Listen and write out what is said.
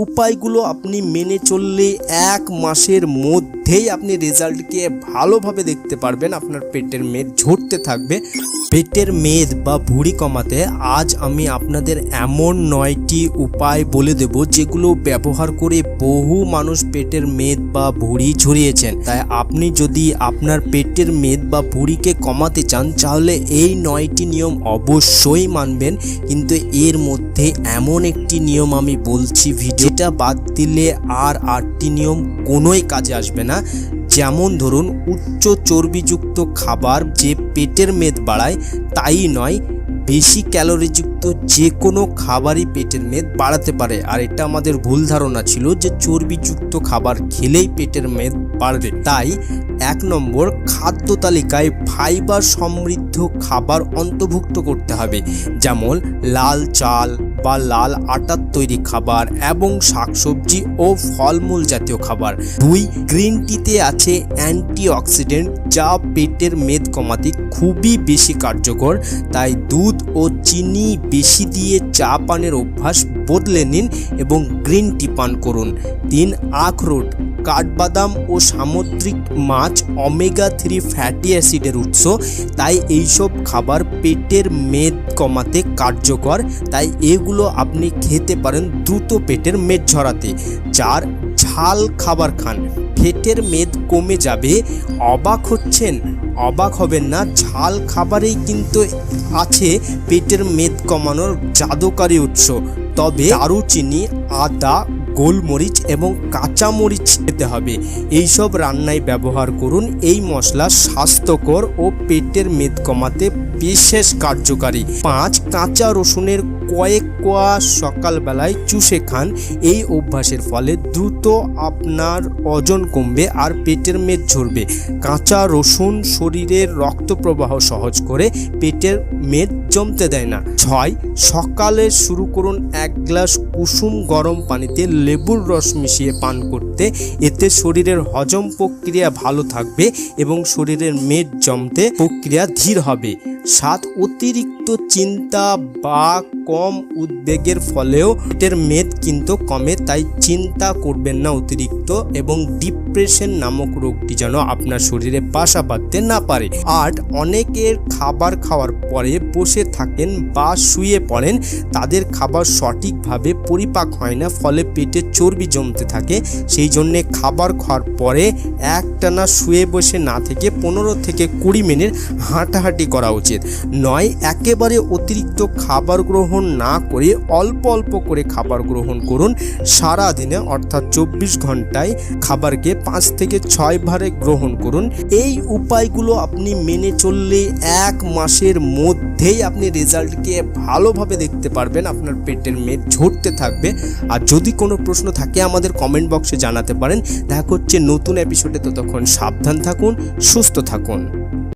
উপায়গুলো আপনি মেনে চললে 1 মাসের মধ্যেই আপনি রেজাল্টকে ভালোভাবে দেখতে পারবেন। আপনার পেটের মেদ ঝরতে থাকবে। পেটের মেদ বা ভুঁড়ি কমাতে আজ আমি আপনাদের এমন 9টি উপায় বলে দেব যেগুলো ব্যবহার করে বহু মানুষ পেটের মেদ বা ভুঁড়ি ঝরিয়েছেন। তাই আপনি যদি আপনার পেটের মেদ বা ভুঁড়িকে কমাতে চান তাহলে এই 9টি নিয়ম অবশ্যই মানবেন। কিন্তু এর মধ্যে এমন একটি নিয়ম আমি বলছি ভিডিওটা বাদ দিলে আর 8টি নিয়ম কোনোই কাজে আসবে না। যেমন ধরুন, উচ্চ চর্বিযুক্ত খাবার যে পেটের মেদ বাড়ায় তাই নয়, বেশি ক্যালোরিযুক্ত যে কোনো খাবারই পেটের মেদ বাড়াতে পারে। আর এটা আমাদের ভুল ধারণা ছিল যে চর্বিযুক্ত খাবার খেলেই পেটের মেদ বাড়বে। তাই 1 নম্বর, খাদ্য তালিকায় ফাইবার সমৃদ্ধ খাবার অন্তর্ভুক্ত করতে হবে, যেমন লাল চাল বা লাল আটার তৈরি খাবার এবং শাকসবজি ও ফলমূল জাতীয় খাবার। 2, গ্রিন টিতে আছে অ্যান্টিঅক্সিডেন্ট যা পেটের মেদ কমাতে খুবই বেশি কার্যকর। তাই দুধ ও চিনি বেশি দিয়ে চা পানের অভ্যাস বদলে নিন এবং গ্রিন টি পান করুন। 3, আখরোট, কাঠবাদাম ও সামুদ্রিক মাছ ওমেগা 3 ফ্যাটি অ্যাসিডের উৎস। তাই এইসব খাবার পেটের মেদ কমাতে কার্যকর। তাই এগুলো আপনি খেতে পারেন দ্রুত পেটের মেদ ঝরাতে। 4, ঝাল খাবার খান, পেটের মেদ কমে যাবে। অবাক হচ্ছেন? অবাক হবেন না, ঝাল খাবারেই কিন্তু আছে পেটের মেদ কমানোর জাদুকারী উৎস। তবে দারুচিনি, আদা, গোলমরিচ এবং কাঁচামরিচ খেতে হবে। এইসব রান্নায় ব্যবহার করুন। এই মশলা স্বাস্থ্যকর ও পেটের মেদ কমাতে বিশেষ কার্যকারী। 5, কাঁচা রসুনের কয়েক কোয়া সকালবেলায় চুষে খান। এই অভ্যাসের ফলে দ্রুত আপনার ওজন কমবে আর পেটের মেদ ঝরবে। কাঁচা রসুন শরীরের রক্ত প্রবাহ সহজ করে, পেটের মেদ জমতে দেয় না। 6, সকালে শুরু করুন 1 গ্লাস কুসুম গরম পানিতে লেবুর রস মিশিয়ে পান করতে। এতে শরীরের হজম প্রক্রিয়া ভালো থাকবে এবং শরীরের মেদ জমতে প্রক্রিয়া ধীর হবে। 7, অতিরিক্ত চিন্তা বা কম উদ্বেগের ফলেও পেটের মেদ কিন্তু কমে। তাই চিন্তা করবেন না অতিরিক্ত, এবং ডিপ্রেশন নামক রোগটি যেন আপনার শরীরে বাসা বাঁধতে না পারে। 8, অনেকের খাবার খাওয়ার পরে বসে থাকেন বা শুয়ে পড়েন। তাদের খাবার সঠিকভাবে পরিপাক হয় না, ফলে পেটে চর্বি জমতে থাকে। সেই জন্যে খাবার খাওয়ার পরে একটানা শুয়ে বসে না থেকে 15 থেকে 20 মিনিট হাঁটাহাঁটি করা উচিত। 9, একেবারে অতিরিক্ত খাবার গ্রহণ না করে অল্প অল্প করে খাবার গ্রহণ করুন। সারা দিনে অর্থাৎ 24 ঘন্টায় খাবারকে 5 থেকে 6 বারে গ্রহণ করুন। এই উপায়গুলো আপনি মেনে চললে 1 মাসের মধ্যেই আপনি রেজাল্টকে ভালোভাবে দেখতে পারবেন। আপনার পেটের মেদ ঝরতে থাকবে। আর যদি কোনো প্রশ্ন থাকে আমাদের কমেন্ট বক্সে জানাতে পারেন। দেখা হচ্ছে নতুন এপিসোডে। ততক্ষণ সাবধান থাকুন, সুস্থ থাকুন।